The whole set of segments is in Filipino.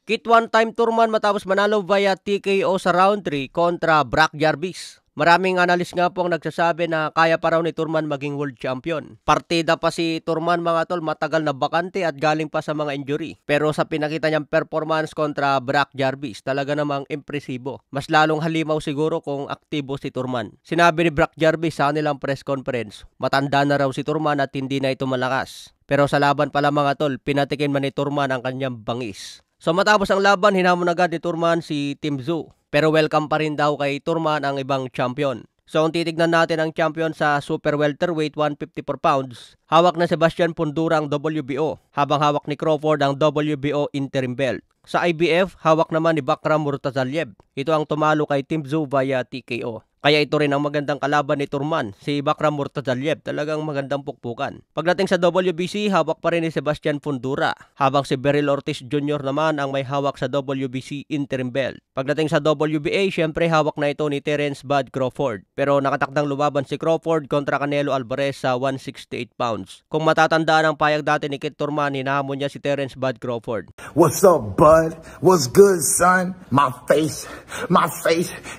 Kit one-time Turman matapos manalo via TKO sa round 3 kontra Brock Jarvis. Maraming analis nga po ang nagsasabi na kaya pa raw ni Turman maging world champion. Partida pa si Turman mga tol, matagal na bakante at galing pa sa mga injury. Pero sa pinakita niyang performance kontra Brock Jarvis, talaga namang impresibo. Mas lalong halimaw siguro kung aktibo si Turman. Sinabi ni Brock Jarvis sa kanilang press conference, matanda na raw si Turman at hindi na ito malakas. Pero sa laban pala mga tol, pinatikin man ni Turman ang kanyang bangis. So matapos ang laban, hinamon agad ni Turman si Tim Tszyu. Pero welcome pa rin daw kay Turman ang ibang champion. So kung titignan natin ang champion sa super welterweight 154 pounds, hawak na Sebastian Fundora ang WBO, habang hawak ni Crawford ang WBO interim belt. Sa IBF, hawak naman ni Bakram Murtazaliev. Ito ang tumalo kay Tim Tszyu via TKO. Kaya ito rin ang magandang kalaban ni Turman, si Bakram Murtazaliev, talagang magandang pukpukan. Pagdating sa WBC, hawak pa rin ni Sebastian Fundora, habang si Beryl Ortiz Jr. naman ang may hawak sa WBC interim belt. Pagdating sa WBA, syempre hawak na ito ni Terence Bud Crawford. Pero nakatakdang lumaban si Crawford kontra Canelo Alvarez sa 168 pounds. Kung matatandaan ang payag dati ni Kit Turman, hinahamon niya si Terence Bud Crawford. What's up, bud? What's good, son? My face,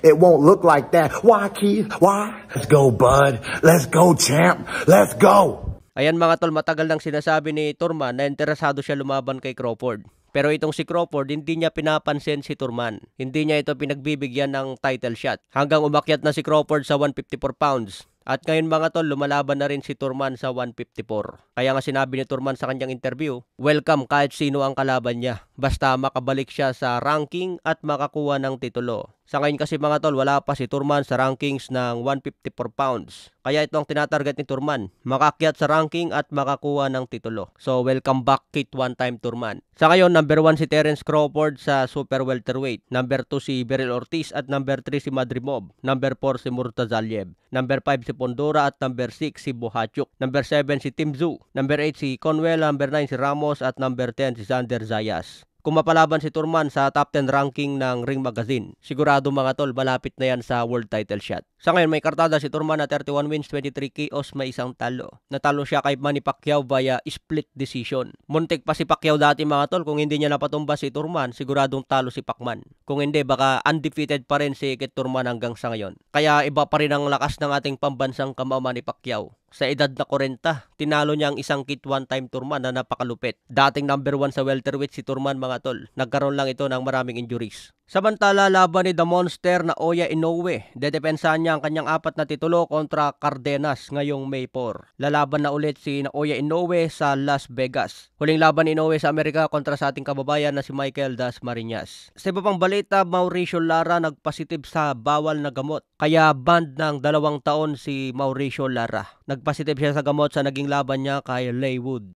it won't look like that. Why, Keith? Why? Let's go, bud. Let's go, champ. Let's go. Ayan mga tol, matagal nang sinasabi ni Turman na interesado siya lumaban kay Crawford. Pero itong si Crawford, hindi niya pinapansin si Turman. Hindi niya ito pinagbibigyan ng title shot. Hanggang umakyat na si Crawford sa 154 pounds. At ngayon mga tol, lumalaban na rin si Turman sa 154. Kaya nga sinabi ni Turman sa kanyang interview, welcome kahit sino ang kalaban niya. Basta makabalik siya sa ranking at makakuha ng titulo. Sa ngayon kasi mga tol, wala pa si Turman sa rankings ng 154 pounds. Kaya ito ang tinatarget ni Turman, makakyat sa ranking at makakuha ng titulo. So welcome back Kit one-time Turman. Sa ngayon, number 1 si Terence Crawford sa super welterweight. Number 2 si Beryl Ortiz at number 3 si Madrimov. Number 4 si Murtazaliev. Number 5 si Fundora at number 6 si Bohachuk. Number 7 si Tim Tszyu. Number 8 si Conwell. Number 9 si Ramos at number 10 si Xander Zayas. Kung mapalaban si Turman sa top 10 ranking ng Ring Magazine, sigurado mga tol, malapit na yan sa world title shot. Sa ngayon, may kartada si Turman na 31 wins, 23 KOs, may isang talo. Natalo siya kay Manny Pacquiao via split decision. Muntik pa si Pacquiao dati mga tol, kung hindi niya napatumba si Turman, siguradong talo si Pacman. Kung hindi, baka undefeated pa rin si Kit Turman hanggang sa ngayon. Kaya iba pa rin ang lakas ng ating pambansang kamao Manny Pacquiao. Sa edad na 40, tinalo niya ang isang Kit one-time Turman na napakalupit. Dating number 1 sa welterweight si Turman mga tol. Nagkaroon lang ito ng maraming injuries. Samantala, laban ni The Monster na Oya Inoue, dedepensahan niya ang kanyang 4 na titulo kontra Cardenas ngayong May 4. Lalaban na ulit si Oya Inoue sa Las Vegas. Huling laban ni Inoue sa Amerika kontra sa ating kababayan na si Michael Dasmariñas. Sa iba pang balita, Mauricio Lara nagpositive sa bawal na gamot. Kaya banned ng 2 taon si Mauricio Lara. Nagpositive siya sa gamot sa naging laban niya kay Leywood.